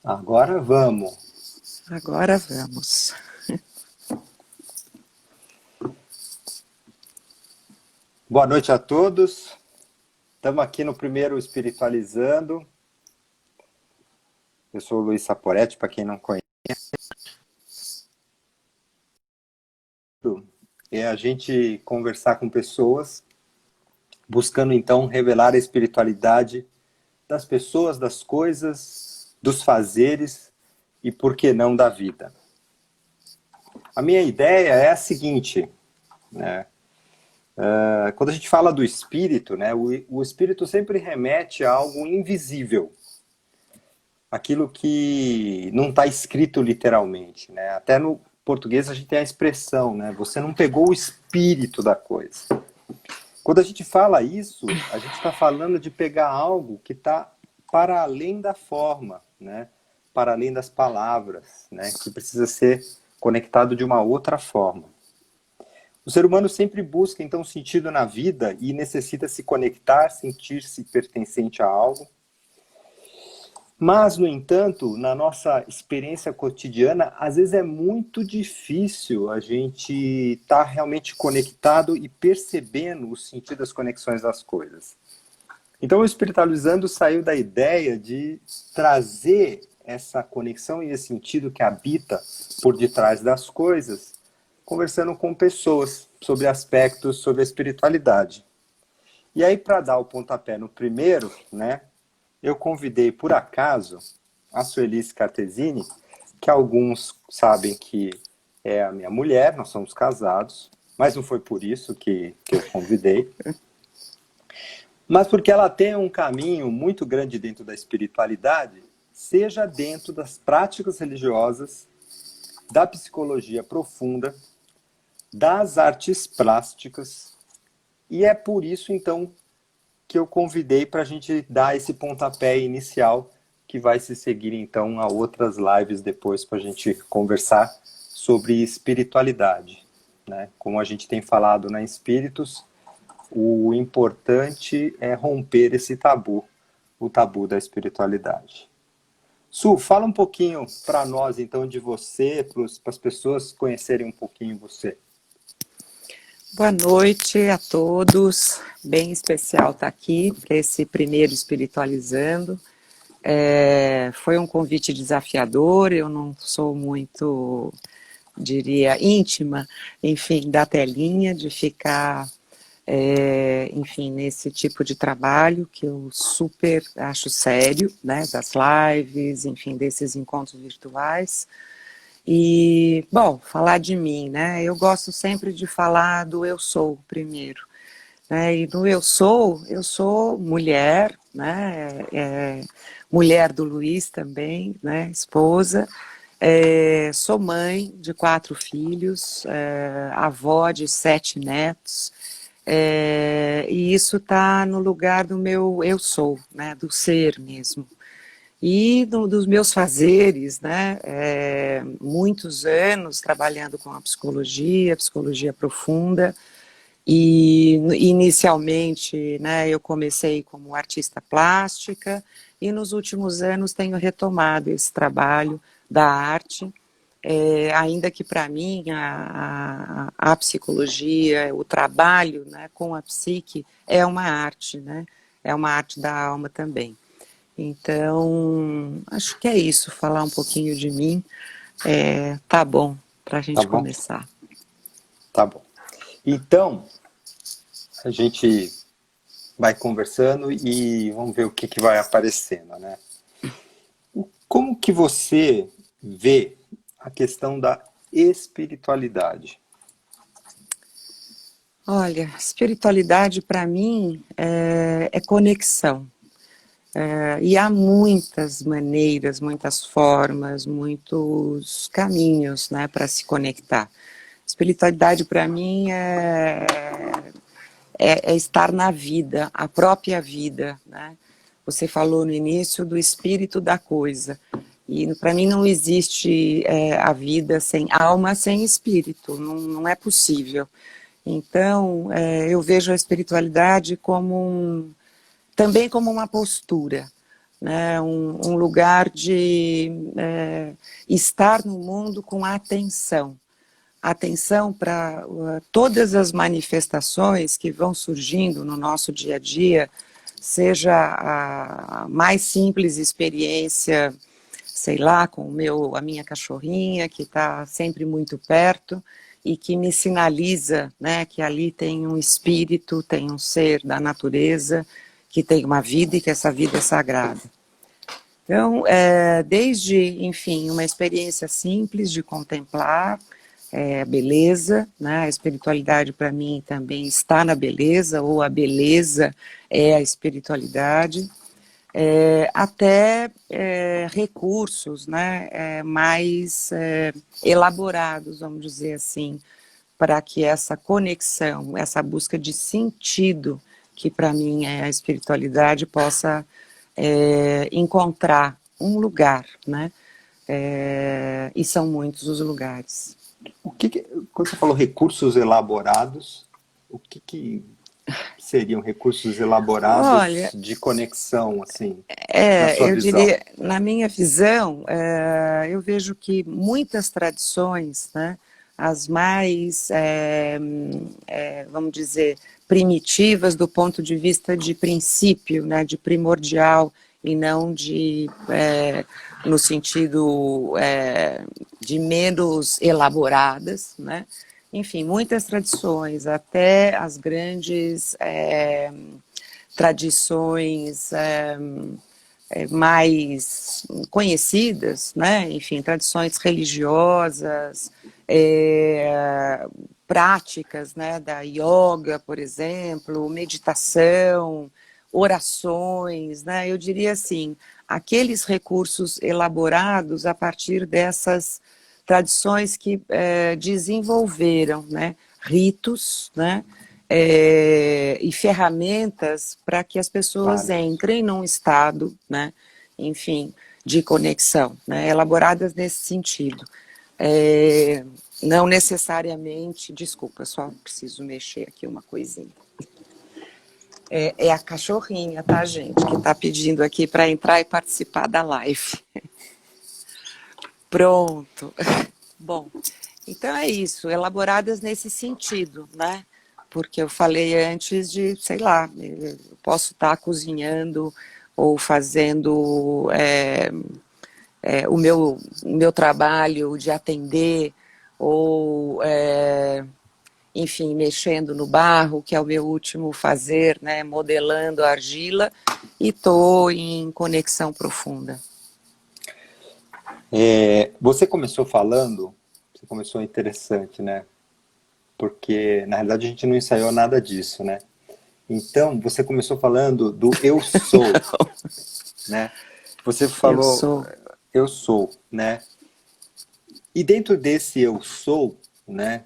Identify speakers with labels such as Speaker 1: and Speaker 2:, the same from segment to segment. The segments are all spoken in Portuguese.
Speaker 1: Agora vamos.
Speaker 2: Agora vamos.
Speaker 1: Boa noite a todos. Estamos aqui no primeiro Espiritualizando. Eu sou o Luiz Saporetti, para quem não conhece. É a gente conversar com pessoas, buscando então revelar a espiritualidade das pessoas, das coisas, dos fazeres e, por que não, da vida. A minha ideia é a seguinte, né? Quando a gente fala do espírito, né, o espírito sempre remete a algo invisível, aquilo que não está escrito literalmente, né? Até no português a gente tem a expressão, né? Você não pegou o espírito da coisa. Quando a gente fala isso, a gente está falando de pegar algo que está para além da forma, né? Para além das palavras, né? Que precisa ser conectado de uma outra forma. O ser humano sempre busca, então, sentido na vida e necessita se conectar, sentir-se pertencente a algo. Mas, no entanto, na nossa experiência cotidiana, às vezes é muito difícil a gente estar realmente conectado e percebendo o sentido das conexões das coisas. Então, o Espiritualizando saiu da ideia de trazer essa conexão e esse sentido que habita por detrás das coisas, conversando com pessoas sobre aspectos sobre a espiritualidade. E aí, para dar o pontapé no primeiro, né, eu convidei, por acaso, a Suelice Cartesini, que alguns sabem que é a minha mulher, nós somos casados, mas não foi por isso que eu convidei, mas porque ela tem um caminho muito grande dentro da espiritualidade, seja dentro das práticas religiosas, da psicologia profunda, das artes plásticas, e é por isso, então, que eu convidei para a gente dar esse pontapé inicial, que vai se seguir, então, a outras lives depois para a gente conversar sobre espiritualidade, né? Como a gente tem falado na Espíritos, o importante é romper esse tabu, o tabu da espiritualidade. Su, fala um pouquinho para nós, então, de você, para as pessoas conhecerem um pouquinho você.
Speaker 2: Boa noite a todos, bem especial estar aqui para esse primeiro Espiritualizando. Foi um convite desafiador, eu não sou muito, diria, íntima, enfim, da telinha, de ficar, enfim, nesse tipo de trabalho que eu super acho sério, né, das lives, enfim, desses encontros virtuais. E, bom, falar de mim, né? Eu gosto sempre de falar do eu sou primeiro, né? E no eu sou mulher, né? Mulher do Luiz também, né? Esposa. Sou mãe de 4 filhos, avó de 7 netos. E isso está no lugar do meu eu sou, né, do ser mesmo. E dos meus fazeres, né, muitos anos trabalhando com a psicologia profunda, e inicialmente, né, eu comecei como artista plástica, e nos últimos anos tenho retomado esse trabalho da arte, ainda que para mim a psicologia, o trabalho, né, com a psique é uma arte, né, é uma arte da alma também. Então, acho que é isso, falar um pouquinho de mim, tá bom para a
Speaker 1: Tá
Speaker 2: gente
Speaker 1: bom?
Speaker 2: começar.
Speaker 1: Tá bom. Então, a gente vai conversando e vamos ver o que vai aparecendo, né? Como que você vê a questão da espiritualidade?
Speaker 2: Olha, espiritualidade para mim é conexão. E há muitas maneiras, muitas formas, muitos caminhos, né, para se conectar. Espiritualidade para mim é estar na vida, a própria vida, né? Você falou no início do espírito da coisa. E para mim não existe a vida sem alma, sem espírito, não é possível. Então, eu vejo a espiritualidade como também como uma postura, né? Um lugar de estar no mundo com atenção. Atenção para todas as manifestações que vão surgindo no nosso dia a dia, seja a mais simples experiência, sei lá, com a minha cachorrinha, que está sempre muito perto e que me sinaliza, né, que ali tem um espírito, tem um ser da natureza, que tem uma vida e que essa vida é sagrada. Então, desde, enfim, uma experiência simples de contemplar a beleza, né? A espiritualidade para mim também está na beleza, ou a beleza é a espiritualidade, até recursos, né? Mais elaborados, vamos dizer assim, para que essa conexão, essa busca de sentido, que para mim é a espiritualidade, possa encontrar um lugar, né? E são muitos os lugares.
Speaker 1: Quando você falou recursos elaborados, o que seriam recursos elaborados
Speaker 2: Olha,
Speaker 1: de conexão, assim, na sua
Speaker 2: eu
Speaker 1: visão?
Speaker 2: diria, na minha visão, eu vejo que muitas tradições, né, as mais, vamos dizer, primitivas do ponto de vista de princípio, né, de primordial, e não no sentido de menos elaboradas, né? Enfim, muitas tradições, até as grandes tradições mais conhecidas, né? Enfim, tradições religiosas, práticas, né? Da yoga, por exemplo, meditação, orações, né? Eu diria assim, aqueles recursos elaborados a partir dessas tradições que desenvolveram, né? Ritos, né? E ferramentas para que as pessoas
Speaker 1: Claro.
Speaker 2: entrem num estado, né, enfim, de conexão, né, elaboradas nesse sentido. Não necessariamente, desculpa, só preciso mexer aqui uma coisinha. É a cachorrinha, tá, gente, que está pedindo aqui para entrar e participar da live. Pronto. Bom, então é isso, elaboradas nesse sentido, né? Porque eu falei antes de, sei lá, eu posso estar cozinhando ou fazendo o meu trabalho de atender, ou, enfim, mexendo no barro, que é o meu último fazer, né? Modelando a argila, e estou em conexão profunda.
Speaker 1: Você começou interessante, né? Porque, na realidade, a gente não ensaiou nada disso, né? Então, você começou falando do eu sou, né? Você
Speaker 2: Eu
Speaker 1: falou
Speaker 2: sou.
Speaker 1: eu sou, né? E dentro desse eu sou, né,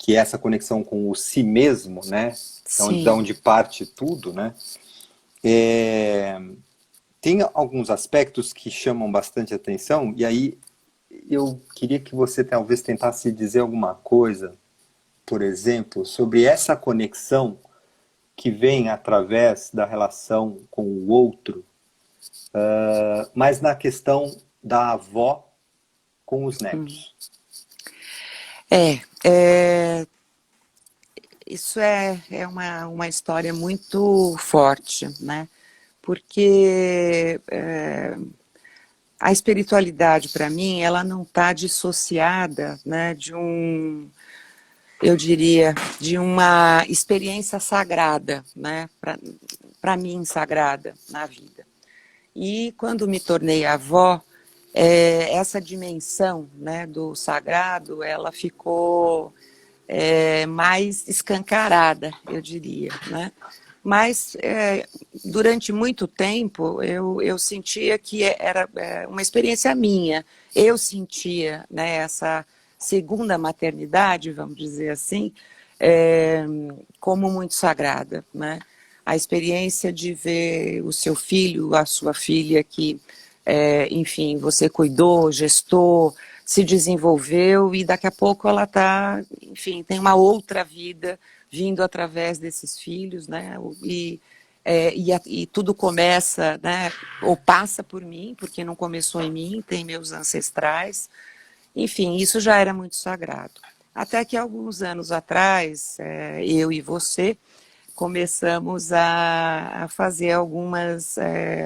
Speaker 1: que é essa conexão com o si mesmo, né? Então, da
Speaker 2: Sim.
Speaker 1: onde parte tudo, né? É, tem alguns aspectos que chamam bastante atenção, e aí eu queria que você talvez tentasse dizer alguma coisa, por exemplo, sobre essa conexão que vem através da relação com o outro, mas na questão da avó com os netos.
Speaker 2: É, é, isso é uma história muito forte, né? Porque a espiritualidade, para mim, ela não está dissociada, né, eu diria, de uma experiência sagrada, né, para mim, sagrada na vida. E quando me tornei avó, essa dimensão, né, do sagrado, ela ficou mais escancarada, eu diria, né? Mas durante muito tempo eu sentia que era uma experiência minha. Eu sentia, né, essa segunda maternidade, vamos dizer assim, é, como muito sagrada, né? A experiência de ver o seu filho, a sua filha que, enfim, você cuidou, gestou, se desenvolveu e daqui a pouco ela está, enfim, tem uma outra vida vindo através desses filhos, né? E tudo começa, né? Ou passa por mim, porque não começou em mim, tem meus ancestrais. Enfim, isso já era muito sagrado. Até que alguns anos atrás, eu e você começamos a fazer algumas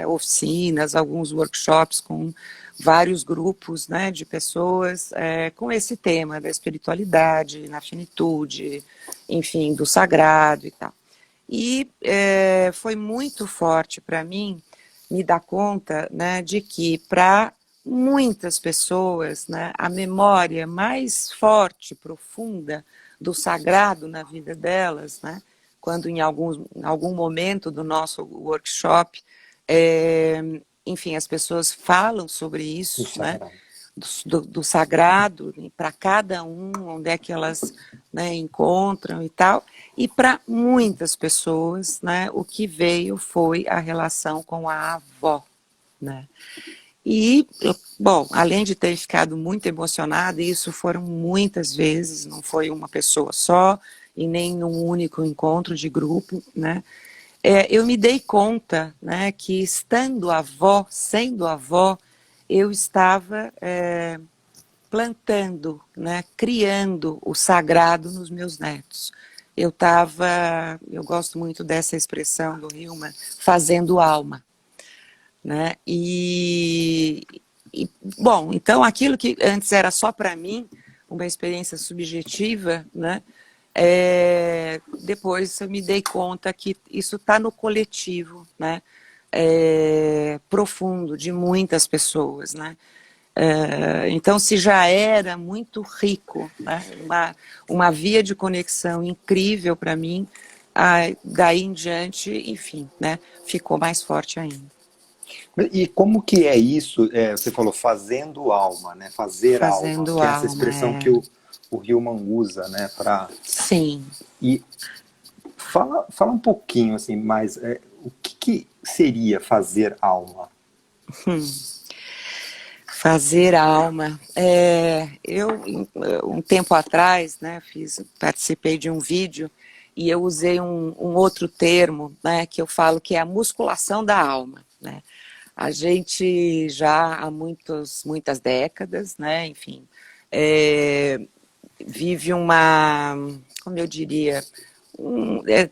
Speaker 2: oficinas, alguns workshops com vários grupos, né, de pessoas com esse tema da espiritualidade, na finitude, enfim, do sagrado e tal. E foi muito forte para mim me dar conta, né, de que para muitas pessoas, né, a memória mais forte, profunda do sagrado na vida delas, né, quando em algum momento do nosso workshop, enfim, as pessoas falam sobre
Speaker 1: O
Speaker 2: isso, né,
Speaker 1: sagrado.
Speaker 2: do sagrado, para cada um, onde é que elas, né, encontram e tal. E para muitas pessoas, né, o que veio foi a relação com a avó, né? E, bom, além de ter ficado muito emocionada, isso foram muitas vezes, não foi uma pessoa só, e nem num único encontro de grupo, né? Eu me dei conta, né, que estando avó, sendo avó, eu estava plantando, né, criando o sagrado nos meus netos. Eu gosto muito dessa expressão do Hillman, fazendo alma, né? Bom, então aquilo que antes era só para mim, uma experiência subjetiva, né? Depois eu me dei conta que isso está no coletivo, né? Profundo de muitas pessoas, né? Então, se já era muito rico, né? Uma via de conexão incrível para mim, daí em diante, enfim, né? Ficou mais forte ainda.
Speaker 1: E como que é isso? Você falou fazendo alma, né? Fazer alma,
Speaker 2: Fazendo
Speaker 1: que é essa
Speaker 2: alma,
Speaker 1: expressão que o Hillman usa, né?
Speaker 2: sim.
Speaker 1: E fala um pouquinho assim, mais o que seria fazer alma?
Speaker 2: Fazer alma. Um tempo atrás, né, participei de um vídeo e eu usei um outro termo, né, que eu falo que é a musculação da alma, né? A gente já há muitas décadas, né, enfim, vive como eu diria,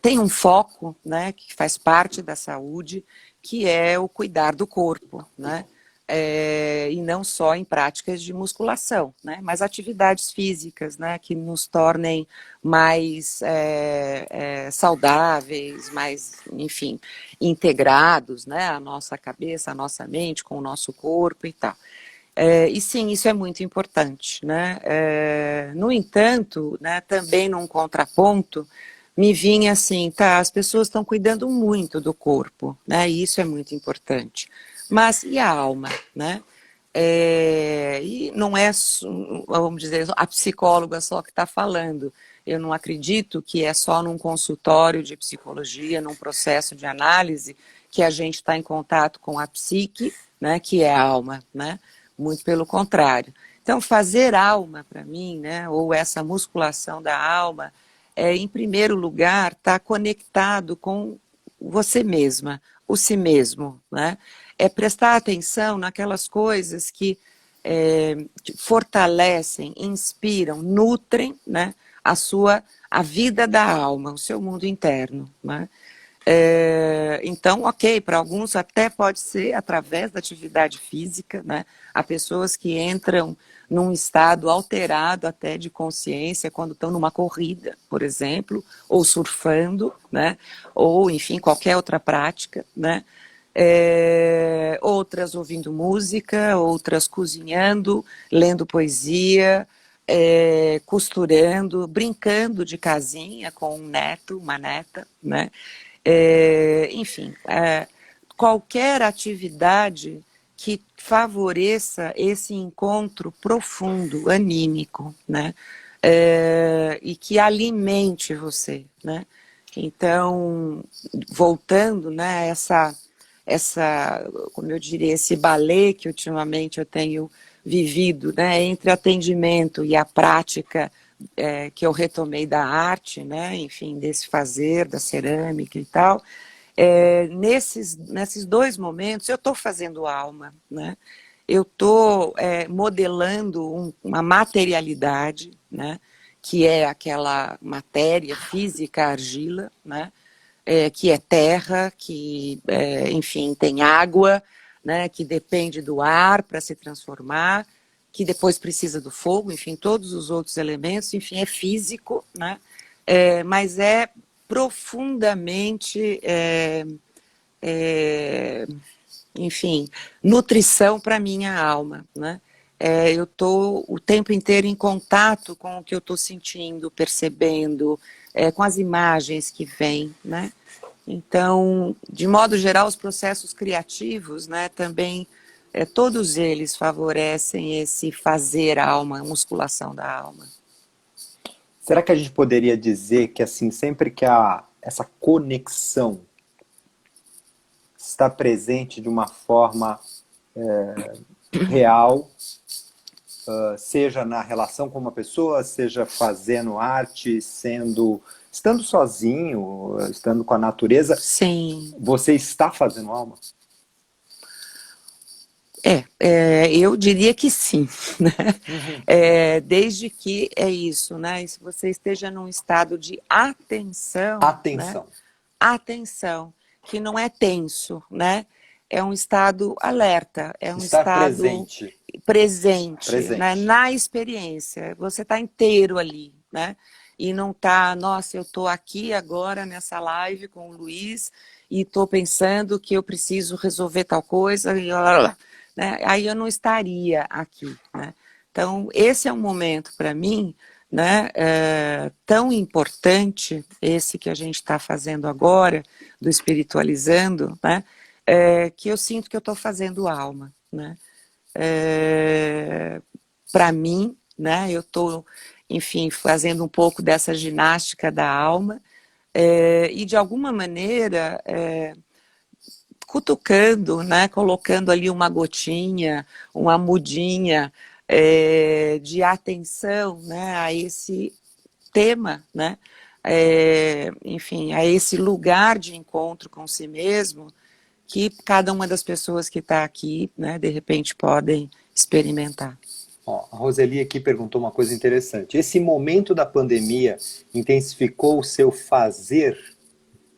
Speaker 2: tem um foco, né, que faz parte da saúde, que é o cuidar do corpo, né? E não só em práticas de musculação, né, mas atividades físicas, né, que nos tornem mais saudáveis, mais, enfim, integrados, né, a nossa cabeça, a nossa mente com o nosso corpo e tal. E sim, isso é muito importante, né? No entanto, né, também num contraponto, me vinha assim, tá, as pessoas estão cuidando muito do corpo, né? E isso é muito importante. Mas e a alma, né? E não é, vamos dizer, a psicóloga só que está falando. Eu não acredito que é só num consultório de psicologia, num processo de análise, que a gente está em contato com a psique, né, que é a alma, né? Muito pelo contrário. Então, fazer alma para mim, né, ou essa musculação da alma, em primeiro lugar, estar conectado com você mesma, o si mesmo, né? É prestar atenção naquelas coisas que fortalecem, inspiram, nutrem, né, a vida da alma, o seu mundo interno, né? Então, ok, para alguns até pode ser através da atividade física, né? Há pessoas que entram num estado alterado até de consciência quando estão numa corrida, por exemplo, ou surfando, né? Ou, enfim, qualquer outra prática, né? Outras ouvindo música, outras cozinhando, lendo poesia, costurando, brincando de casinha com um neto, uma neta, né? Enfim, qualquer atividade que favoreça esse encontro profundo, anímico, né? E que alimente você, né? Então, voltando, né, como eu diria, esse balé que ultimamente eu tenho vivido, né, entre atendimento e a prática que eu retomei da arte, né, enfim, desse fazer, da cerâmica e tal, nesses dois momentos eu estou fazendo alma, né, eu estou modelando uma materialidade, né, que é aquela matéria física, argila, né, que é terra, que, enfim, tem água, né, que depende do ar para se transformar, que depois precisa do fogo, enfim, todos os outros elementos, enfim, é físico, né, mas é profundamente, enfim, nutrição para a minha alma, né. Eu estou o tempo inteiro em contato com o que eu estou sentindo, percebendo, com as imagens que vêm, né. Então, de modo geral, os processos criativos, né, também, todos eles favorecem esse fazer alma, a musculação da alma.
Speaker 1: Será que a gente poderia dizer que, assim, sempre que essa conexão está presente de uma forma real, seja na relação com uma pessoa, seja fazendo arte, estando sozinho, estando com a natureza,
Speaker 2: Sim.
Speaker 1: você está fazendo alma?
Speaker 2: Eu diria que sim, né?
Speaker 1: Uhum.
Speaker 2: Desde que é isso, né? Se você esteja num estado de atenção, né?
Speaker 1: Atenção.
Speaker 2: Atenção, que não é tenso, né? É um estado alerta, é um
Speaker 1: Estar
Speaker 2: estado
Speaker 1: presente.
Speaker 2: presente, né?
Speaker 1: Presente.
Speaker 2: Na experiência. Você está inteiro ali, né? E não está, nossa, eu estou aqui agora nessa live com o Luiz e estou pensando que eu preciso resolver tal coisa e né? Aí eu não estaria aqui, né? Então, esse é um momento para mim, né, tão importante, esse que a gente está fazendo agora, do espiritualizando, né, que eu sinto que eu estou fazendo alma, né. Para mim, né, eu estou, enfim, fazendo um pouco dessa ginástica da alma, e de alguma maneira cutucando, né, colocando ali uma gotinha, uma mudinha de atenção, né, a esse tema, né, enfim, a esse lugar de encontro com si mesmo que cada uma das pessoas que está aqui, né, de repente podem experimentar.
Speaker 1: Ó, a Roseli aqui perguntou uma coisa interessante. Esse momento da pandemia intensificou o seu fazer,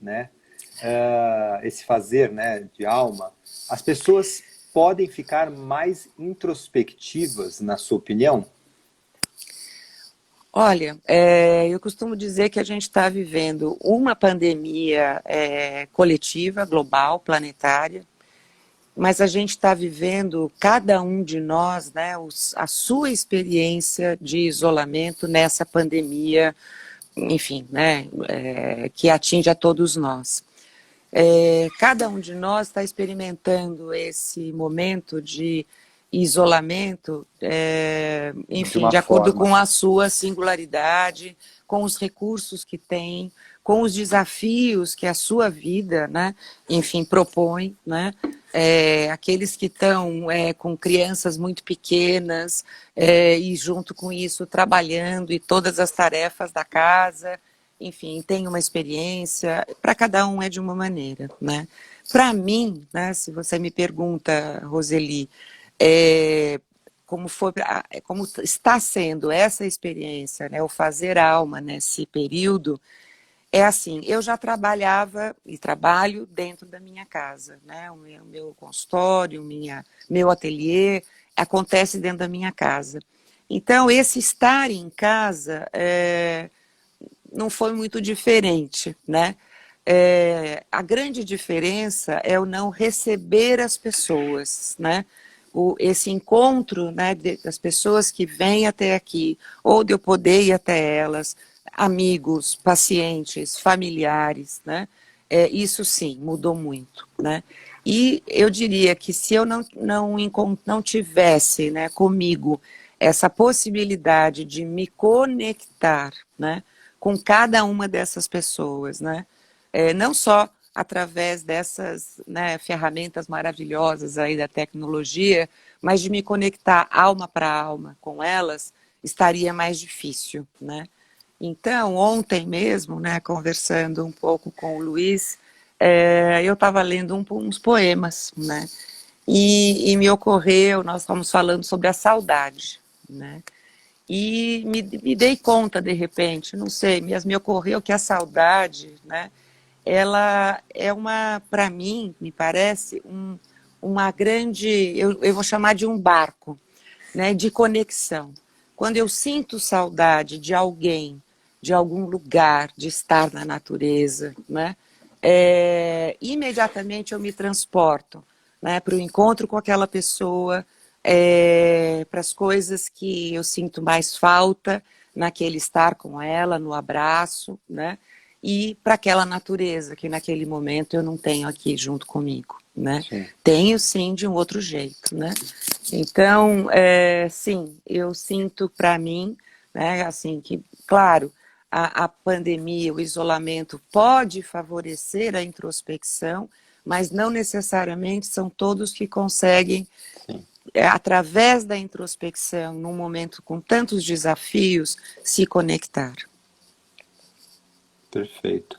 Speaker 1: né? Esse fazer, né, de alma. As pessoas podem ficar mais introspectivas, na sua opinião?
Speaker 2: Olha, eu costumo dizer que a gente está vivendo uma pandemia coletiva, global, planetária, mas a gente está vivendo, cada um de nós, né, a sua experiência de isolamento nessa pandemia, enfim, né, que atinge a todos nós. Cada um de nós está experimentando esse momento de isolamento,
Speaker 1: De
Speaker 2: enfim,
Speaker 1: uma
Speaker 2: de acordo
Speaker 1: forma.
Speaker 2: com a sua singularidade, com os recursos que tem, com os desafios que a sua vida, né, enfim, propõe, né, aqueles que estão com crianças muito pequenas e junto com isso trabalhando e todas as tarefas da casa, enfim, tem uma experiência, para cada um é de uma maneira, né. Para mim, né, se você me pergunta, Roseli, como foi, como está sendo essa experiência, né, o fazer alma nesse período, é assim, eu já trabalhava e trabalho dentro da minha casa, né, o meu consultório, meu ateliê acontece dentro da minha casa. Então, esse estar em casa não foi muito diferente, né? A grande diferença é o não receber as pessoas, né? Esse encontro, né, das pessoas que vêm até aqui, ou de eu poder ir até elas, amigos, pacientes, familiares, né? Isso sim, mudou muito, né? E eu diria que se eu não tivesse, né, comigo essa possibilidade de me conectar, né, com cada uma dessas pessoas, né? Não só através dessas, né, ferramentas maravilhosas aí da tecnologia, mas de me conectar alma para alma com elas, estaria mais difícil, né? Então, ontem mesmo, né, conversando um pouco com o Luiz, eu estava lendo uns poemas, né? E me ocorreu, nós estávamos falando sobre a saudade, né? E me dei conta, de repente, não sei, mas me ocorreu que a saudade, né, ela é para mim, me parece, uma grande, eu vou chamar de um barco, né, de conexão. Quando eu sinto saudade de alguém, de algum lugar, de estar na natureza, né, imediatamente eu me transporto, né, para o encontro com aquela pessoa, para as coisas que eu sinto mais falta naquele estar com ela, no abraço, né, e para aquela natureza que naquele momento eu não tenho aqui junto comigo, né.
Speaker 1: Sim.
Speaker 2: Tenho sim de um outro jeito, né. Então, sim, eu sinto para mim, né, assim, que, claro, a pandemia, o isolamento pode favorecer a introspecção, mas não necessariamente são todos que conseguem,
Speaker 1: Sim.
Speaker 2: através da introspecção, num momento com tantos desafios, se conectar.
Speaker 1: Perfeito.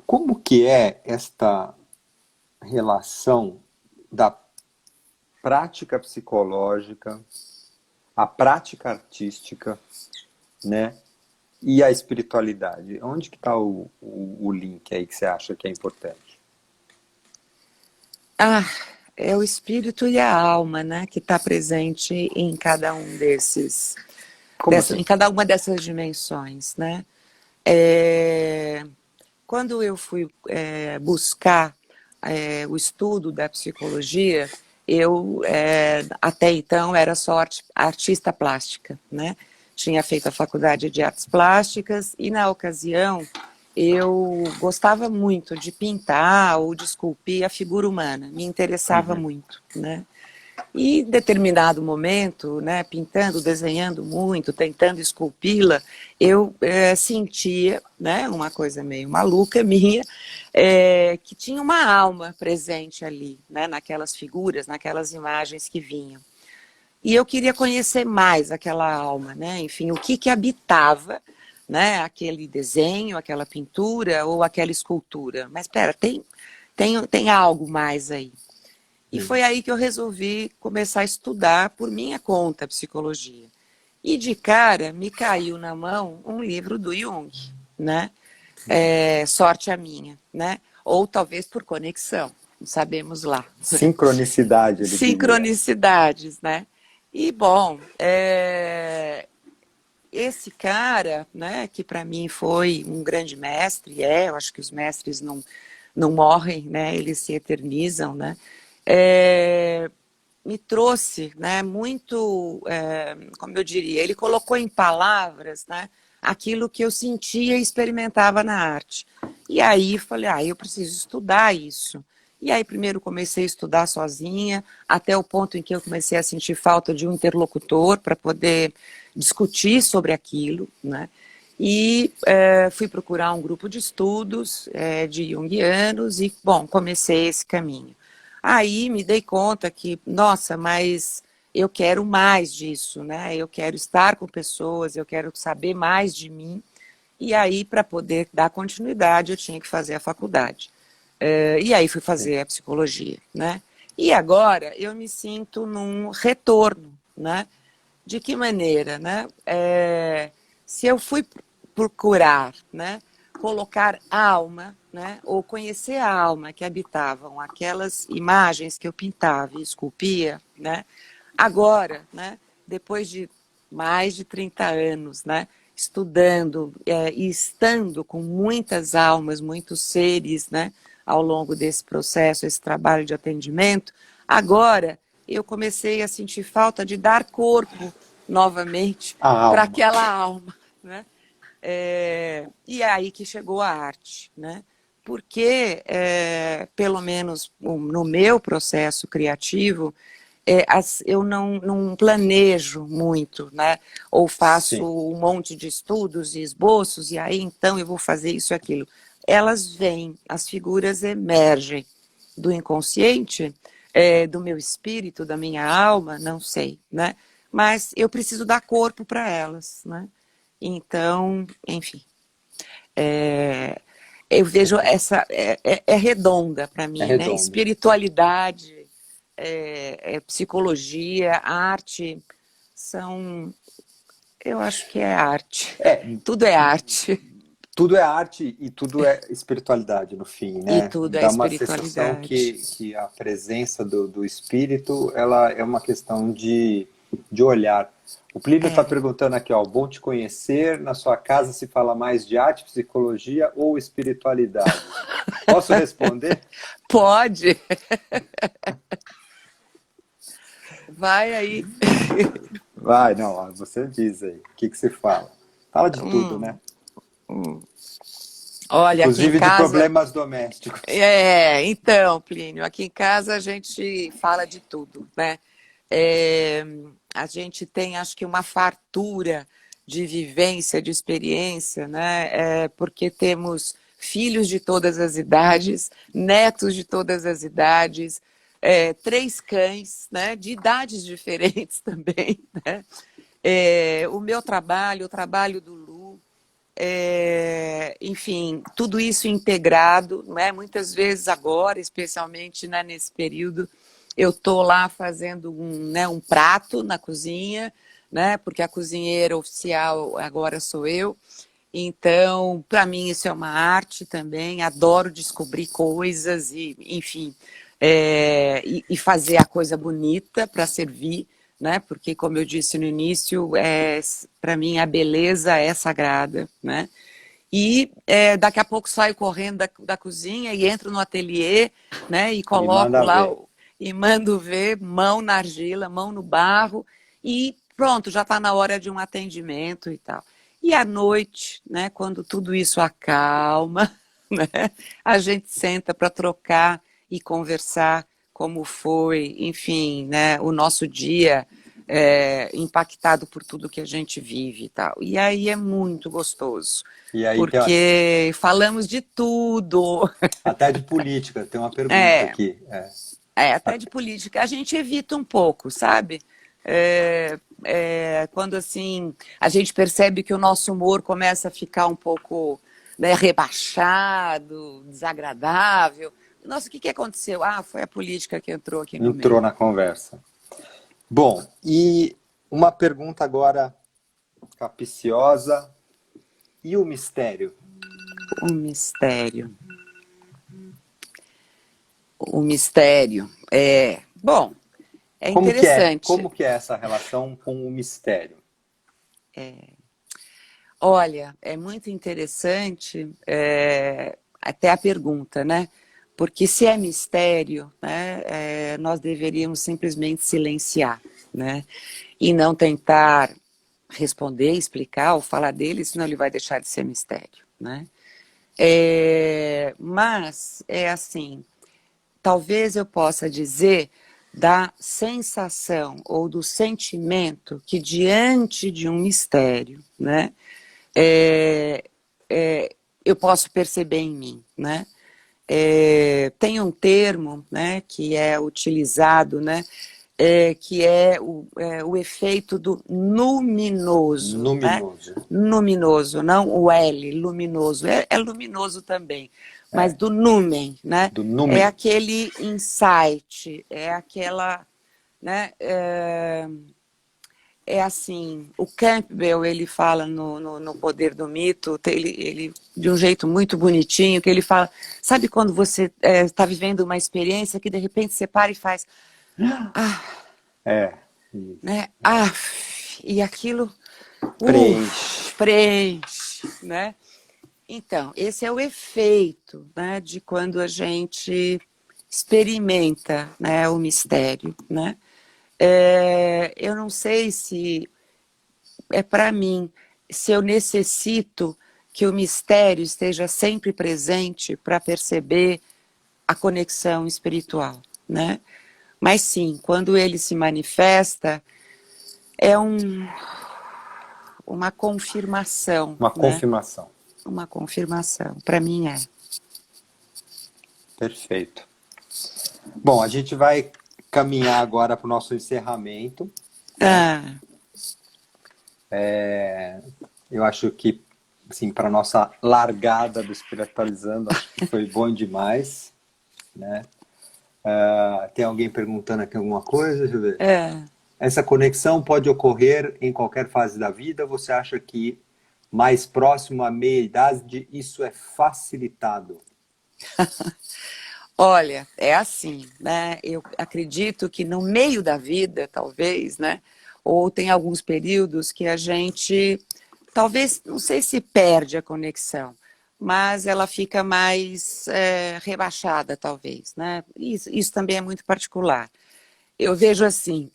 Speaker 1: Como que é esta relação da prática psicológica, a prática artística, né, e a espiritualidade? Onde que está o link aí que você acha que é importante?
Speaker 2: Ah, é o espírito e a alma, né, que está presente em cada um
Speaker 1: Como assim?
Speaker 2: em cada uma dessas dimensões, né? É, Quando eu fui buscar o estudo da psicologia, eu até então era só artista plástica, né? Tinha feito a faculdade de artes plásticas e na ocasião eu gostava muito de pintar ou de esculpir a figura humana, me interessava
Speaker 1: Uhum.
Speaker 2: muito, né? E em determinado momento, né, pintando, desenhando muito, tentando esculpi-la, eu sentia, né, uma coisa meio maluca minha, que tinha uma alma presente ali, né, naquelas figuras, naquelas imagens que vinham. E eu queria conhecer mais aquela alma, né, enfim, o que habitava, né, aquele desenho, aquela pintura ou aquela escultura. Mas espera, tem algo mais aí. E
Speaker 1: Sim.
Speaker 2: foi aí que eu resolvi começar a estudar por minha conta psicologia. E de cara me caiu na mão um livro do Jung, né? Sorte a minha, né? Ou talvez por conexão, não sabemos lá.
Speaker 1: Sincronicidade, ele diria.
Speaker 2: Sincronicidades, né? E bom, esse cara, né, que para mim foi um grande mestre, eu acho que os mestres não morrem, né? Eles se eternizam, né? Me trouxe, né, muito, como eu diria, ele colocou em palavras, né, aquilo que eu sentia e experimentava na arte. E aí falei, eu preciso estudar isso. E aí primeiro comecei a estudar sozinha, até o ponto em que eu comecei a sentir falta de um interlocutor para poder discutir sobre aquilo, né? E fui procurar um grupo de estudos de junguianos e, bom, comecei esse caminho. Aí me dei conta que, nossa, mas eu quero mais disso, né? Eu quero estar com pessoas, eu quero saber mais de mim. E aí, para poder dar continuidade, eu tinha que fazer a faculdade. E aí fui
Speaker 1: Sim.
Speaker 2: fazer a psicologia, né? E agora eu me sinto num retorno, né? De que maneira, né? Se eu fui procurar, né? Colocar alma, né? Ou conhecer a alma que habitavam aquelas imagens que eu pintava e esculpia, né? Agora, né? Depois de mais de 30 anos, né? Estudando e estando com muitas almas, muitos seres, né? Ao longo desse processo, esse trabalho de atendimento, agora eu comecei a sentir falta de dar corpo novamente
Speaker 1: A
Speaker 2: para
Speaker 1: alma.
Speaker 2: aquela alma, né? E é aí que chegou a arte, né? Porque, pelo menos no meu processo criativo, eu não planejo muito, né? Ou faço
Speaker 1: Sim.
Speaker 2: um monte de estudos e esboços, e aí então eu vou fazer isso e aquilo. Elas vêm, as figuras emergem do inconsciente, do meu espírito, da minha alma, não sei, né? Mas eu preciso dar corpo para elas, né? Então, enfim, eu vejo essa é redonda para
Speaker 1: É
Speaker 2: mim, né?
Speaker 1: redondo.
Speaker 2: Espiritualidade, psicologia, arte são, eu acho que é arte.
Speaker 1: É,
Speaker 2: Tudo é arte
Speaker 1: tudo é arte e tudo é espiritualidade no fim,
Speaker 2: e
Speaker 1: né?
Speaker 2: tudo é
Speaker 1: Dá uma sensação
Speaker 2: espiritualidade.
Speaker 1: que a presença do espírito, ela é uma questão de olhar. O Plínio está
Speaker 2: É,
Speaker 1: perguntando aqui, ó, bom te conhecer, na sua casa se fala mais de arte, psicologia ou espiritualidade? Posso responder?
Speaker 2: pode, vai aí.
Speaker 1: Vai, não, ó, você diz aí, o que que se fala? Fala de tudo, né?
Speaker 2: Hum, hum. Olha, aqui em
Speaker 1: Inclusive de
Speaker 2: casa.
Speaker 1: problemas domésticos.
Speaker 2: Então, Plínio, aqui em casa a gente fala de tudo, né? É, a gente tem, acho que, uma fartura de vivência, de experiência, né? Porque temos filhos de todas as idades, netos de todas as idades, três cães, né? De idades diferentes também, né? O meu trabalho, o trabalho do Lu, enfim, tudo isso integrado, não é? Muitas vezes agora, especialmente, né, nesse período, eu estou lá fazendo um prato na cozinha, né, porque a cozinheira oficial agora sou eu. Então, para mim isso é uma arte também. Adoro descobrir coisas e, enfim, e fazer a coisa bonita para servir, né? Porque, como eu disse no início, para mim a beleza é sagrada, né? E daqui a pouco saio correndo da cozinha e entro no ateliê, né? E
Speaker 1: E
Speaker 2: coloco
Speaker 1: manda
Speaker 2: lá
Speaker 1: ver.
Speaker 2: e mando ver, mão na argila, mão no barro e pronto, já está na hora de um atendimento e tal. E à noite, né? Quando tudo isso acalma, né? A gente senta para trocar e conversar como foi, enfim, né? O nosso dia impactado por tudo que a gente vive e tal. E aí é muito gostoso
Speaker 1: E aí tem
Speaker 2: porque falamos de tudo.
Speaker 1: até de política, tem uma pergunta
Speaker 2: É,
Speaker 1: aqui.
Speaker 2: até de política. A gente evita um pouco, sabe? Quando assim a gente percebe que o nosso humor começa a ficar um pouco, né, rebaixado, desagradável. Nossa, o que aconteceu? Ah, foi a política que entrou aqui no
Speaker 1: Entrou
Speaker 2: meio.
Speaker 1: na conversa. Bom, e uma pergunta agora capciosa. E o mistério?
Speaker 2: O mistério. O mistério. Bom, é
Speaker 1: Como que é?
Speaker 2: interessante.
Speaker 1: Como que é essa relação com o mistério?
Speaker 2: Olha, é muito interessante até a pergunta, né? Porque se é mistério, né, nós deveríamos simplesmente silenciar, né? E não tentar responder, explicar ou falar dele, senão ele vai deixar de ser mistério, né? Mas é assim, talvez eu possa dizer da sensação ou do sentimento que diante de um mistério, né, é, eu posso perceber em mim, né? Tem um termo, né, que é utilizado, né, que é o efeito do luminoso, né?
Speaker 1: Luminoso.
Speaker 2: Luminoso, não o L, luminoso, é luminoso também, mas do numen, né?
Speaker 1: Do
Speaker 2: É
Speaker 1: numen.
Speaker 2: aquele insight, é aquela, né? Assim, o Campbell, ele fala no Poder do Mito, ele de um jeito muito bonitinho, que ele fala, sabe quando você está vivendo uma experiência que de repente você para e faz, ah,
Speaker 1: É. Isso.
Speaker 2: né, ah, e aquilo,
Speaker 1: Preenche.
Speaker 2: preenche, né? Então, esse é o efeito, né, de quando a gente experimenta, né, o mistério, né? Eu não sei se para mim, se eu necessito que o mistério esteja sempre presente para perceber a conexão espiritual, né? Mas sim, quando ele se manifesta, é uma confirmação,
Speaker 1: Uma
Speaker 2: né?
Speaker 1: confirmação.
Speaker 2: Uma confirmação, para mim é.
Speaker 1: Perfeito. Bom, a gente vai caminhar agora para o nosso encerramento.
Speaker 2: Ah,
Speaker 1: Eu acho que, assim, para nossa largada do Espiritualizando, acho que foi bom demais, né? Tem alguém perguntando aqui alguma coisa? Deixa eu ver. Essa conexão pode ocorrer em qualquer fase da vida? Você acha que mais próximo à meia-idade isso é facilitado?
Speaker 2: olha, é assim, né? Eu acredito que no meio da vida, talvez, né? Ou tem alguns períodos que a gente, talvez, não sei se perde a conexão, mas ela fica mais rebaixada, talvez, né? Isso também é muito particular. Eu vejo assim,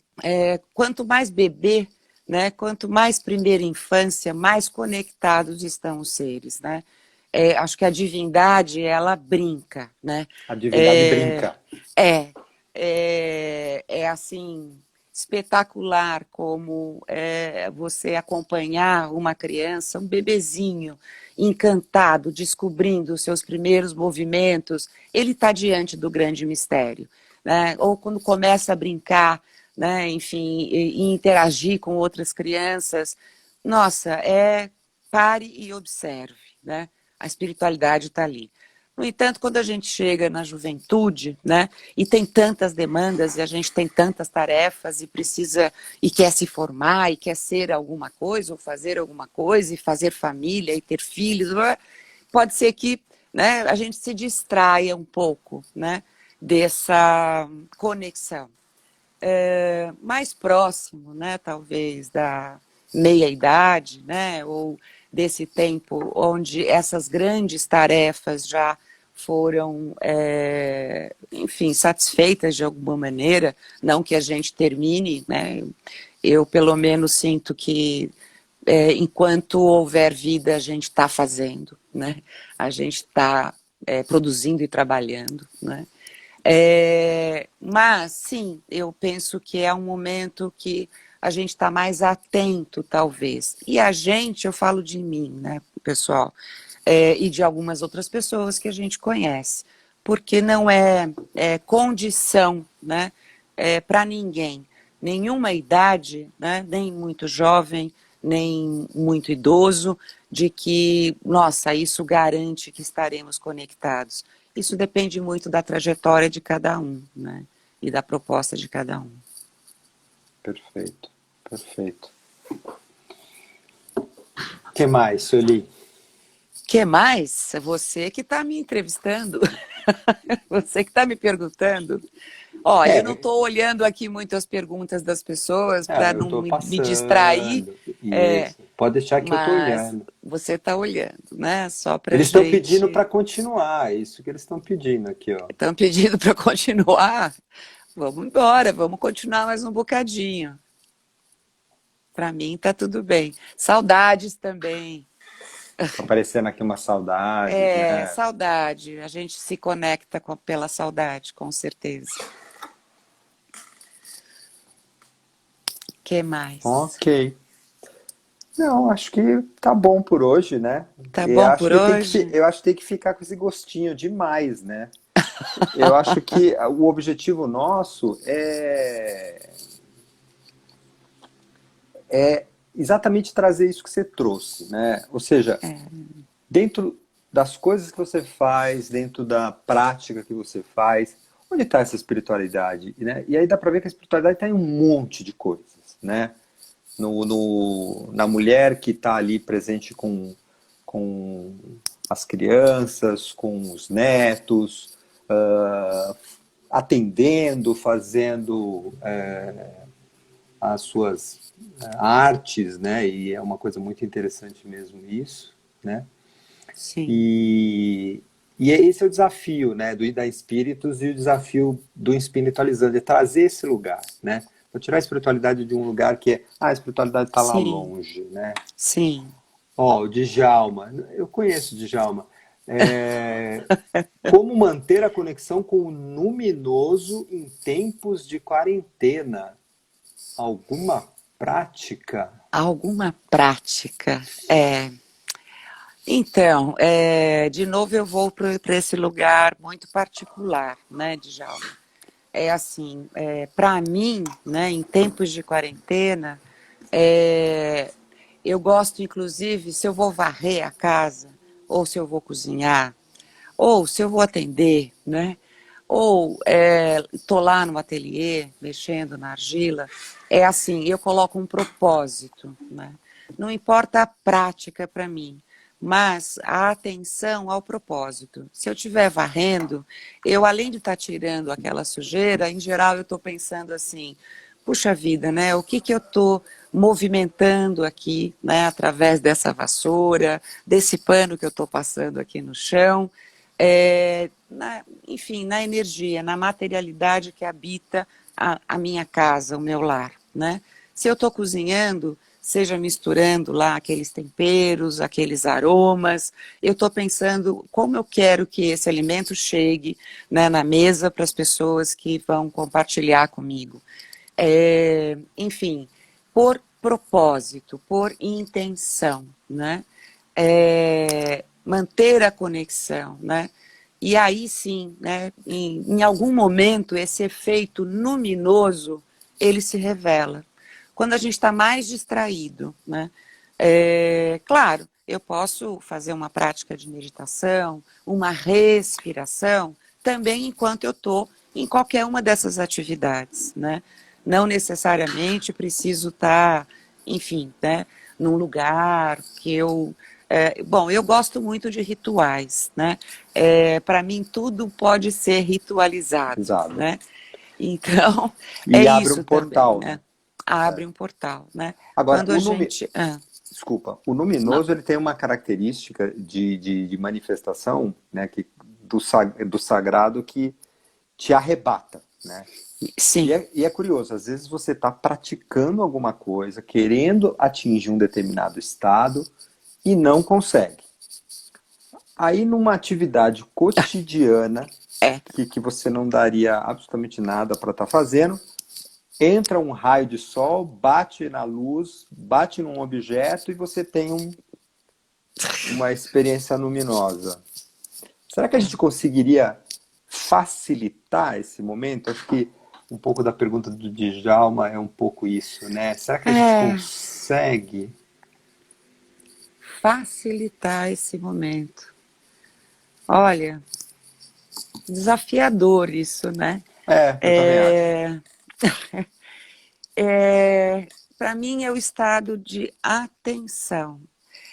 Speaker 2: quanto mais bebê, né? Quanto mais primeira infância, mais conectados estão os seres, né? Acho que a divindade, ela brinca, né?
Speaker 1: A divindade
Speaker 2: É,
Speaker 1: brinca.
Speaker 2: é assim, espetacular como você acompanhar uma criança, um bebezinho, encantado, descobrindo os seus primeiros movimentos, ele está diante do grande mistério, né? Ou quando começa a brincar, né? Enfim, e interagir com outras crianças, nossa, pare e observe, né? A espiritualidade está ali. No entanto, quando a gente chega na juventude, né, e tem tantas demandas, e a gente tem tantas tarefas, e precisa, e quer se formar, e quer ser alguma coisa, ou fazer alguma coisa, e fazer família, e ter filhos, pode ser que, né, a gente se distraia um pouco, né, dessa conexão. Mais próximo, né, talvez, da meia-idade, né, ou desse tempo onde essas grandes tarefas já foram, enfim, satisfeitas de alguma maneira, não que a gente termine, né, eu pelo menos sinto que enquanto houver vida a gente está fazendo, né, a gente está produzindo e trabalhando, né. Mas, sim, eu penso que é um momento que a gente está mais atento, talvez. E a gente, eu falo de mim, né, pessoal, e de algumas outras pessoas que a gente conhece, porque não é condição, né, para ninguém, nenhuma idade, né, nem muito jovem, nem muito idoso, de que, nossa, isso garante que estaremos conectados. Isso depende muito da trajetória de cada um, né? E da proposta de cada um.
Speaker 1: Perfeito, perfeito. O que mais, Sueli?
Speaker 2: Que mais? Você que está me entrevistando. Você que está me perguntando. Ó, eu não estou olhando aqui muito as perguntas das pessoas para
Speaker 1: Eu
Speaker 2: não
Speaker 1: estou
Speaker 2: me distrair,
Speaker 1: passando. Isso. Pode deixar que eu estou
Speaker 2: mas
Speaker 1: olhando.
Speaker 2: você está olhando, né? Só para
Speaker 1: Eles estão pedindo
Speaker 2: gente.
Speaker 1: para continuar, é isso que eles estão pedindo aqui, ó.
Speaker 2: Estão pedindo para continuar. Vamos embora, vamos continuar mais um bocadinho. Para mim está tudo bem. Saudades também.
Speaker 1: Tá aparecendo aqui uma saudade,
Speaker 2: É,
Speaker 1: né?
Speaker 2: saudade. A gente se conecta pela saudade, com certeza. Que mais?
Speaker 1: Ok. Não, acho que tá bom por hoje, né?
Speaker 2: Tá
Speaker 1: Eu
Speaker 2: bom
Speaker 1: acho
Speaker 2: por
Speaker 1: que
Speaker 2: hoje?
Speaker 1: eu acho que tem que ficar com esse gostinho demais, né? Eu acho que o objetivo nosso é exatamente trazer isso que você trouxe, né? Ou seja, dentro das coisas que você faz, dentro da prática que você faz, onde está essa espiritualidade, né? E aí dá para ver que a espiritualidade está em um monte de coisas, né? Na mulher que está ali presente com as crianças, com os netos, atendendo, fazendo as suas artes, né? E é uma coisa muito interessante mesmo isso, né?
Speaker 2: Sim,
Speaker 1: E, e esse é o desafio, né, do Ida Espíritos e o desafio do Espiritualizando, é trazer esse lugar, né? Vou tirar a espiritualidade de um lugar que é, a espiritualidade está lá
Speaker 2: sim,
Speaker 1: longe, né?
Speaker 2: sim.
Speaker 1: Ó, o Djalma, eu conheço o Djalma. É, como manter a conexão com o luminoso em tempos de quarentena? Alguma prática?
Speaker 2: Alguma prática? Então, de novo eu vou para esse lugar muito particular, né, Djalma? É assim, para mim, né, em tempos de quarentena, é, eu gosto, inclusive, se eu vou varrer a casa, ou se eu vou cozinhar, ou se eu vou atender, né? Ou estou lá no ateliê, mexendo na argila, é assim, eu coloco um propósito, né? Não importa a prática para mim, mas a atenção ao propósito. Se eu estiver varrendo, eu além de estar tirando aquela sujeira, em geral eu estou pensando assim, puxa vida, né? O que eu estou movimentando aqui, né? Através dessa vassoura, desse pano que eu estou passando aqui no chão, enfim, na energia, na materialidade que habita a minha casa, o meu lar, né? Se eu estou cozinhando, seja misturando lá aqueles temperos, aqueles aromas, eu estou pensando como eu quero que esse alimento chegue, né, na mesa para as pessoas que vão compartilhar comigo. Enfim, por propósito, por intenção, né? Manter a conexão, né? E aí sim, né, em algum momento, esse efeito luminoso, ele se revela. Quando a gente está mais distraído, né? Claro, eu posso fazer uma prática de meditação, uma respiração, também enquanto eu estou em qualquer uma dessas atividades, né? Não necessariamente preciso estar, enfim, né, num lugar que eu... bom, eu gosto muito de rituais, né? Para mim, tudo pode ser ritualizado,
Speaker 1: Exato.
Speaker 2: né? Então, é
Speaker 1: E abre um
Speaker 2: isso também,
Speaker 1: portal,
Speaker 2: né?
Speaker 1: né?
Speaker 2: Abre um portal, né?
Speaker 1: Agora,
Speaker 2: Quando a gente...
Speaker 1: desculpa, o
Speaker 2: não.
Speaker 1: luminoso ele tem uma característica de manifestação, né, do sagrado que te arrebata, né?
Speaker 2: Sim,
Speaker 1: E é curioso, às vezes você está praticando alguma coisa, querendo atingir um determinado estado e não consegue. Aí, numa atividade cotidiana,
Speaker 2: é.
Speaker 1: que você não daria absolutamente nada para estar fazendo, entra um raio de sol, bate na luz, bate num objeto e você tem uma experiência luminosa. Será que a gente conseguiria facilitar esse momento? Acho que um pouco da pergunta do Djalma é um pouco isso, né? Será que a gente
Speaker 2: É,
Speaker 1: consegue?
Speaker 2: facilitar esse momento. Olha, desafiador isso, né?
Speaker 1: É, eu também acho.
Speaker 2: É, Para mim é o estado de atenção.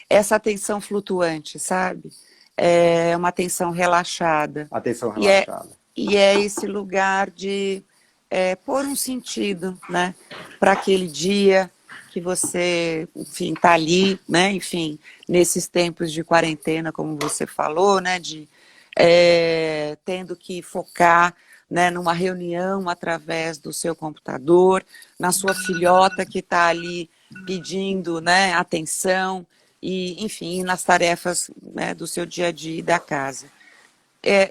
Speaker 2: Essa atenção flutuante, sabe? É uma atenção relaxada.
Speaker 1: Atenção
Speaker 2: E é,
Speaker 1: relaxada.
Speaker 2: e é esse lugar de pôr um sentido, né? Para aquele dia que você, enfim, está ali, né? Enfim, nesses tempos de quarentena, como você falou, né? De tendo que focar, né, numa reunião através do seu computador, na sua filhota que está ali pedindo, né, atenção, e, enfim, nas tarefas, né, do seu dia a dia e da casa.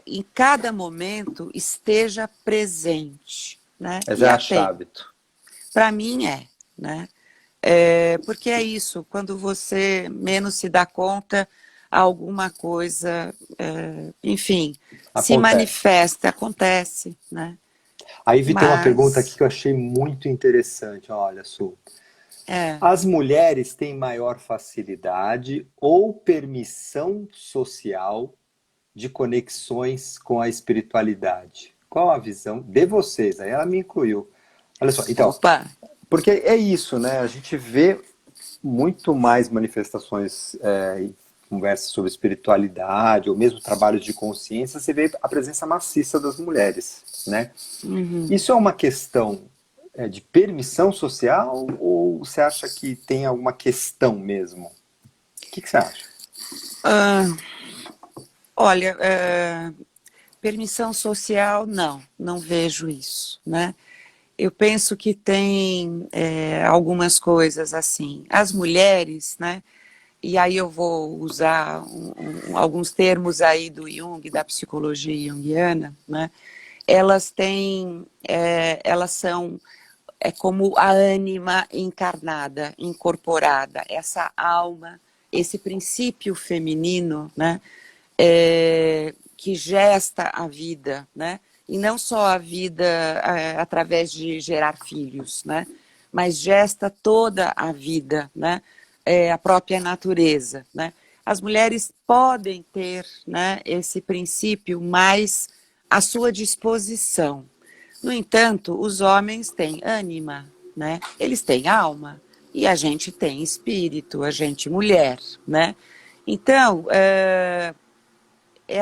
Speaker 2: Em cada momento esteja presente, né,
Speaker 1: Essa
Speaker 2: e
Speaker 1: é a
Speaker 2: atento.
Speaker 1: chave.
Speaker 2: Para mim né? Porque é isso, quando você menos se dá conta, alguma coisa, enfim, se
Speaker 1: Acontece.
Speaker 2: manifesta, acontece, né?
Speaker 1: Aí Vi, tem uma pergunta aqui
Speaker 2: Mas,
Speaker 1: que eu achei muito interessante. Olha, Su.
Speaker 2: é,
Speaker 1: As mulheres têm maior facilidade ou permissão social de conexões com a espiritualidade? Qual a visão de vocês? Aí ela me incluiu. Olha só, então,
Speaker 2: opa,
Speaker 1: porque é isso, né? A gente vê muito mais manifestações e conversas sobre espiritualidade, ou mesmo trabalhos de consciência, você vê a presença maciça das mulheres, né?
Speaker 2: uhum.
Speaker 1: Isso é uma questão de permissão social ou você acha que tem alguma questão mesmo? O que você acha?
Speaker 2: Ah, olha, permissão social, não vejo isso, né? Eu penso que tem algumas coisas assim. As mulheres, né? E aí eu vou usar alguns termos aí do Jung, da psicologia junguiana, né? Elas têm, elas são como a ânima encarnada, incorporada, essa alma, esse princípio feminino, né? Que gesta a vida, né? E não só a vida através de gerar filhos, né? Mas gesta toda a vida, né? A própria natureza, né? As mulheres podem ter, né, esse princípio mais à sua disposição. No entanto, os homens têm ânima, né? Eles têm alma e a gente tem espírito, a gente mulher, né? Então,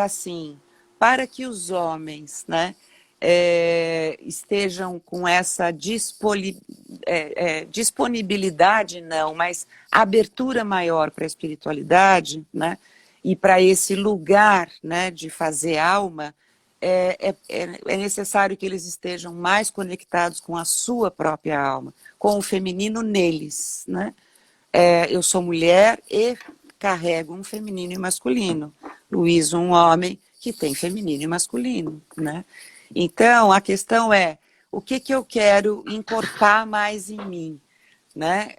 Speaker 2: assim, para que os homens, né, estejam com essa disponibilidade, não, mas abertura maior para a espiritualidade, né, e para esse lugar, né, de fazer alma, é necessário que eles estejam mais conectados com a sua própria alma, com o feminino neles, né? Eu sou mulher e carrego um feminino e masculino. Luiz, um homem que tem feminino e masculino, né? Então, a questão é, o que eu quero encorpar mais em mim, né?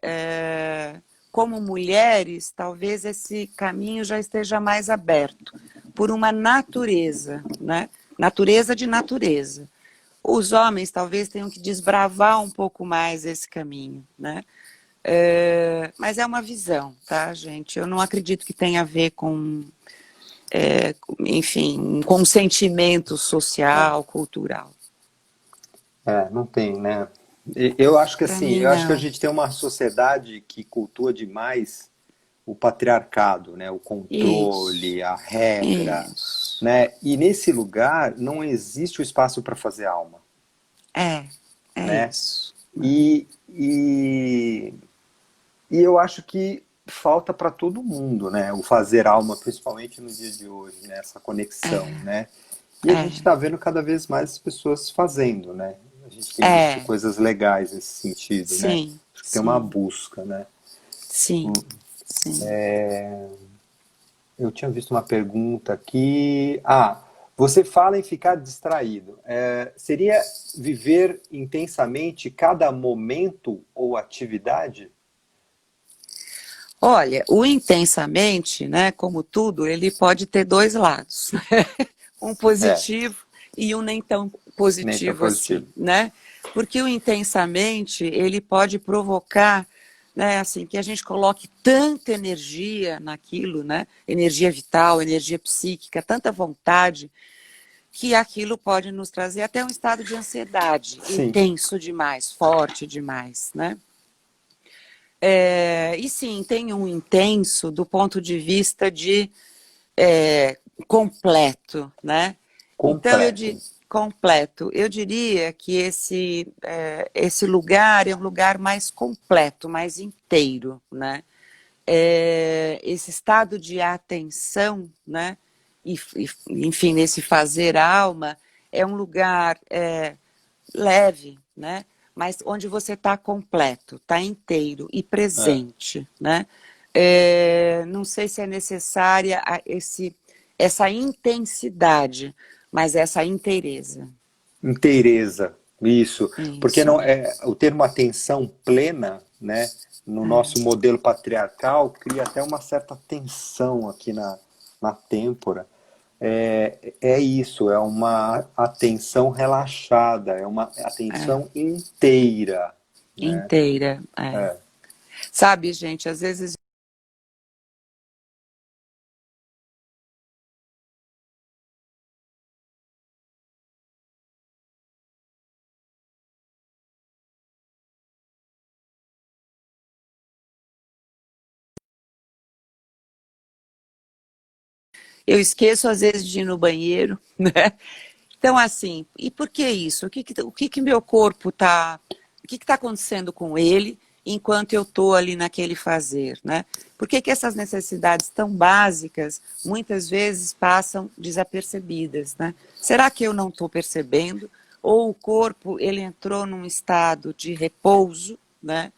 Speaker 2: Como mulheres, talvez esse caminho já esteja mais aberto, por uma natureza, né? Natureza de natureza. Os homens talvez tenham que desbravar um pouco mais esse caminho, né? Mas é uma visão, tá, gente? Eu não acredito que tenha a ver com, enfim, um consentimento
Speaker 1: É,
Speaker 2: social, cultural.
Speaker 1: não tem, né? Eu acho que
Speaker 2: Para
Speaker 1: assim,
Speaker 2: mim,
Speaker 1: eu acho que a
Speaker 2: não.
Speaker 1: gente tem uma sociedade que cultua demais o patriarcado, né? O
Speaker 2: Isso,
Speaker 1: controle, a regra,
Speaker 2: isso.
Speaker 1: né? E nesse lugar não existe o espaço para fazer alma,
Speaker 2: É
Speaker 1: né?
Speaker 2: isso.
Speaker 1: E e eu acho que falta para todo mundo, né? O fazer alma, principalmente no dia de hoje, né? Essa conexão, né? E a gente
Speaker 2: É,
Speaker 1: está vendo cada vez mais as pessoas fazendo, né? A gente tem visto
Speaker 2: é,
Speaker 1: coisas legais nesse sentido, né?
Speaker 2: sim,
Speaker 1: Acho que tem uma
Speaker 2: sim,
Speaker 1: busca, né?
Speaker 2: sim, sim.
Speaker 1: Eu tinha visto uma pergunta aqui. Ah, você fala em ficar distraído. Seria viver intensamente cada momento ou atividade?
Speaker 2: Olha, o intensamente, né, como tudo, ele pode ter dois lados, um
Speaker 1: É,
Speaker 2: positivo e um nem tão
Speaker 1: nem tão
Speaker 2: positivo assim,
Speaker 1: positivo.
Speaker 2: né? Porque o intensamente, ele pode provocar, né, assim, que a gente coloque tanta energia naquilo, né? Energia vital, energia psíquica, tanta vontade, que aquilo pode nos trazer até um estado de ansiedade,
Speaker 1: Sim.
Speaker 2: intenso demais, forte demais, né? E sim, tem um intenso do ponto de vista de completo, né? Então,
Speaker 1: Completo.
Speaker 2: completo. Eu diria que esse lugar é um lugar mais completo, mais inteiro, né? Esse estado de atenção, né? Enfim, nesse fazer alma, é um lugar leve, né? Mas onde você está completo, está inteiro e
Speaker 1: É.
Speaker 2: presente, né? não sei se é necessária essa intensidade, mas essa inteireza.
Speaker 1: Inteireza, isso. Porque
Speaker 2: Isso.
Speaker 1: não é o termo atenção plena, né? No nosso modelo patriarcal, cria até uma certa tensão aqui na têmpora. É isso, é uma atenção relaxada, é uma
Speaker 2: É,
Speaker 1: atenção inteira, né?
Speaker 2: inteira. É.
Speaker 1: É.
Speaker 2: Sabe, gente, às vezes eu esqueço, às vezes, de ir no banheiro, né? Então, assim, e por que isso? O que meu corpo está... O que está acontecendo com ele enquanto eu estou ali naquele fazer, né? Por que essas necessidades tão básicas muitas vezes passam desapercebidas, né? Será que eu não estou percebendo? Ou o corpo, ele entrou num estado de repouso, né?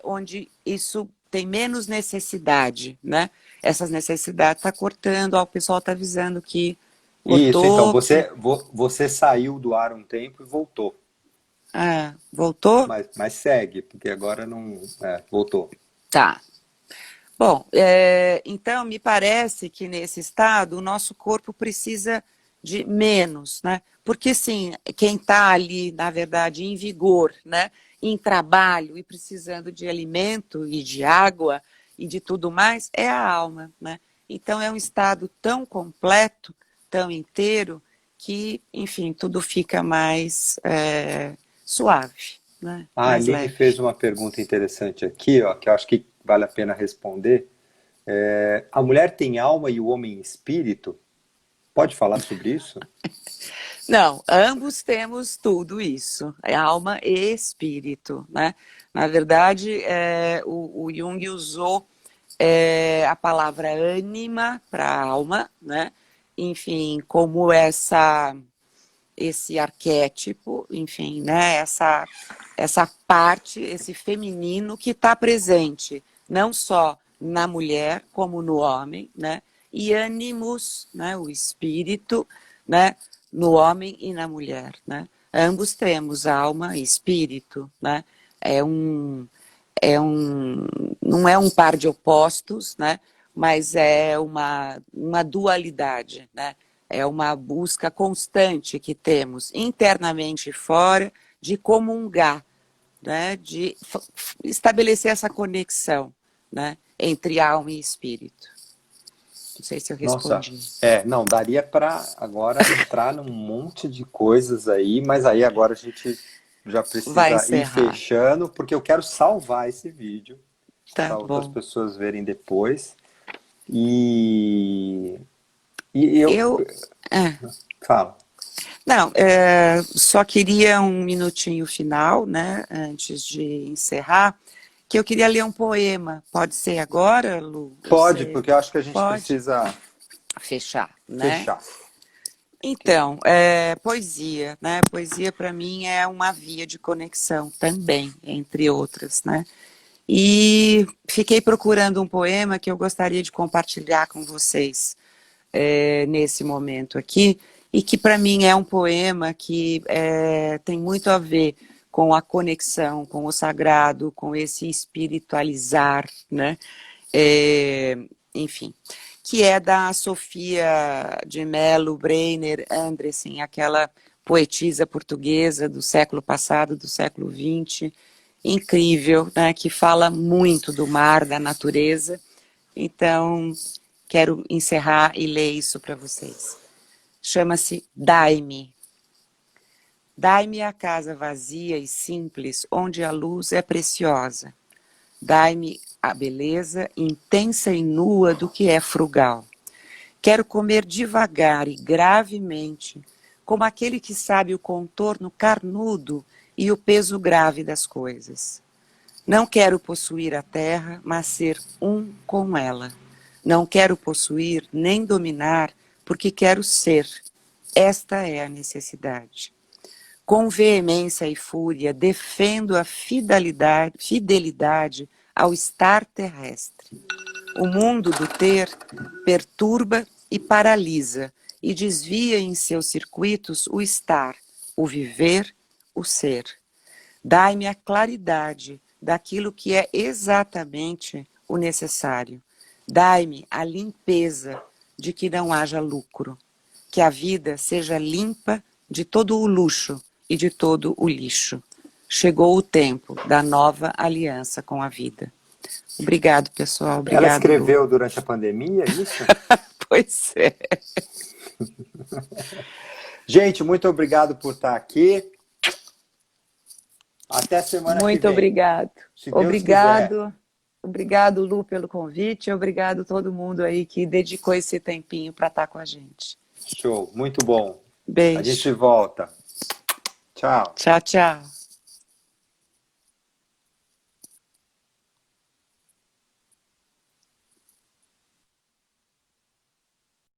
Speaker 2: Onde isso tem menos necessidade, né? Essas necessidades está cortando, ó, o pessoal está avisando que
Speaker 1: Isso, então,
Speaker 2: cortou, que
Speaker 1: você saiu do ar um tempo e voltou.
Speaker 2: voltou?
Speaker 1: Mas segue, porque agora não. Voltou.
Speaker 2: Tá. Bom, então me parece que nesse estado o nosso corpo precisa de menos, né? Porque sim, quem está ali, na verdade, em vigor, né? Em trabalho e precisando de alimento e de água e de tudo mais, é a alma, né? Então é um estado tão completo, tão inteiro, que, enfim, tudo fica mais suave, né?
Speaker 1: A
Speaker 2: Mais
Speaker 1: Aline fez
Speaker 2: leve.
Speaker 1: uma pergunta interessante aqui, ó, que eu acho que vale a pena responder. A mulher tem alma e o homem espírito? Pode falar sobre isso?
Speaker 2: Não, ambos temos tudo isso, é alma e espírito, né? Na verdade, o Jung usou a palavra ânima para alma, né? Enfim, como esse arquétipo, enfim, né? Essa parte, esse feminino que está presente, não só na mulher, como no homem, né? E animus, né? O espírito, né? No homem e na mulher, né? Ambos temos alma e espírito, né? É um, não é um par de opostos, né? Mas é uma dualidade, né? É uma busca constante que temos internamente e fora de comungar, né? De estabelecer essa conexão, né? Entre alma e espírito. Não sei se eu
Speaker 1: Nossa,
Speaker 2: respondi.
Speaker 1: não, daria para agora entrar num monte de coisas aí, mas aí agora a gente já
Speaker 2: Vai
Speaker 1: precisa ir
Speaker 2: encerrar.
Speaker 1: fechando, porque eu quero salvar esse vídeo
Speaker 2: Tá
Speaker 1: para outras
Speaker 2: bom.
Speaker 1: pessoas verem depois. E, e eu
Speaker 2: Eu. É,
Speaker 1: falo.
Speaker 2: não, só queria um minutinho final, né, antes de encerrar, que eu queria ler um poema. Pode ser agora, Lu?
Speaker 1: Pode,
Speaker 2: Você
Speaker 1: porque eu acho que a gente
Speaker 2: pode
Speaker 1: precisa
Speaker 2: fechar, né?
Speaker 1: fechar.
Speaker 2: Então, poesia, né? Poesia para mim é uma via de conexão também, entre outras, né? E fiquei procurando um poema que eu gostaria de compartilhar com vocês nesse momento aqui, e que para mim é um poema que tem muito a ver com a conexão, com o sagrado, com esse espiritualizar, né? É, enfim, que é da Sofia de Mello Breiner Andressen, aquela poetisa portuguesa do século passado, do século XX, incrível, né, que fala muito do mar, da natureza. Então, quero encerrar e ler isso para vocês. Chama-se Dai-me. Dai-me a casa vazia e simples, onde a luz é preciosa. Dai-me a beleza intensa e nua do que é frugal. Quero comer devagar e gravemente, como aquele que sabe o contorno carnudo e o peso grave das coisas. Não quero possuir a terra, mas ser um com ela. Não quero possuir nem dominar, porque quero ser. Esta é a necessidade. Com veemência e fúria, defendo a fidelidade ao estar terrestre. O mundo do ter perturba e paralisa e desvia em seus circuitos o estar, o viver, o ser. Dai-me a claridade daquilo que é exatamente o necessário. Dai-me a limpeza de que não haja lucro. Que a vida seja limpa de todo o luxo e de todo o lixo. Chegou o tempo da nova aliança com a vida. Obrigado, pessoal. Obrigado,
Speaker 1: Ela escreveu
Speaker 2: Lu.
Speaker 1: durante a pandemia, isso?
Speaker 2: Pois é.
Speaker 1: Gente, muito obrigado por estar aqui. Até semana que
Speaker 2: Muito
Speaker 1: vem,
Speaker 2: obrigado.
Speaker 1: se Deus quiser.
Speaker 2: Obrigado, Lu, pelo convite. Obrigado a todo mundo aí que dedicou esse tempinho para estar com a gente.
Speaker 1: Show, muito bom. A gente
Speaker 2: Beijo.
Speaker 1: volta. Tchau.
Speaker 2: Tchau, tchau.